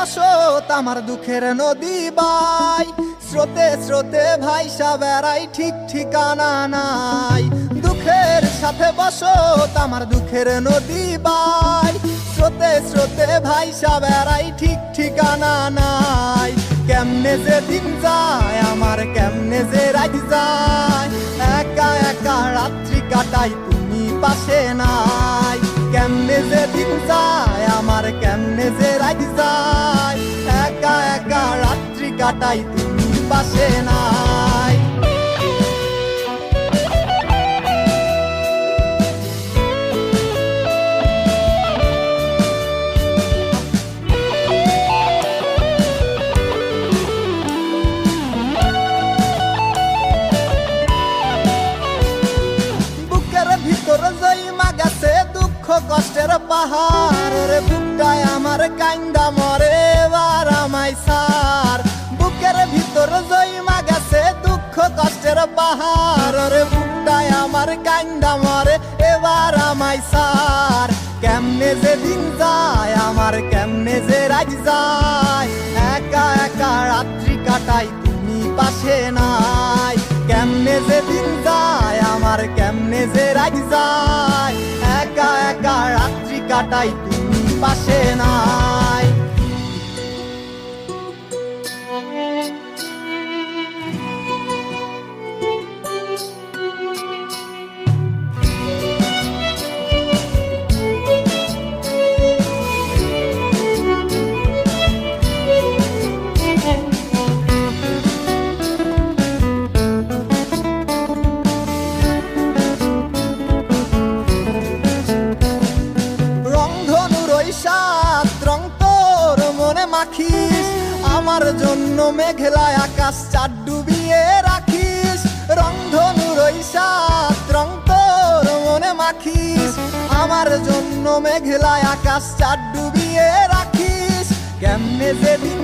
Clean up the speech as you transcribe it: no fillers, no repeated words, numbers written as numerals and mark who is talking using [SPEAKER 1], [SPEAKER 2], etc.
[SPEAKER 1] বসত আমার দুঃখের নদী বাই, স্রোতে স্রোতে ভাইসা বেড়াই ঠিক ঠিকানা নাই। দুঃখের সাথে বসত আমার দুঃখের নদী বাই, স্রোতে স্রোতে ভাইসা বেড়াই ঠিক ঠিকানা নাই। কেমনে যে দিন যায় আমার, কেমনে যে রাত যায়, একা একা রাত্রি কাটাই তুমি পাশে নাই। কেমনে যে দিন যায় আমার, কেমনে যে রাত যায়, একা একা রাত্রি কাটাই তুমি পাশে নাই। ভিতর জইমা গেছে দুঃখ কষ্টের পাহাড়, রে বুকটায় আমার কান্দা মরে এবার আমায় সার। বুকের ভিতর জইমা গেছে দুঃখ কষ্টের পাহাড়, রে বুকটায় আমার কান্দা মরে এবার আমায় সার। কেমনে যে দিন যায় আমার, কেমনে যে রাত যায়, একা একা রাত্রি কাটাই তুমি পাশে নাই। কেমনে যে দিন যায় আমার, কেমনে যে রাত যায়, একা একা রাত্রি কাটাই তুমি পাশে নাই। মাখিস আমার জন্য মেঘলা আকাশ চাঁদ ডুবিয়ে রাখিস, রংধনুর ওই সাত রং তোর মনে মাখিস। আমার জন্য মেঘলা আকাশ চাঁদ ডুবিয়ে রাখিস, কেমনে যে দিন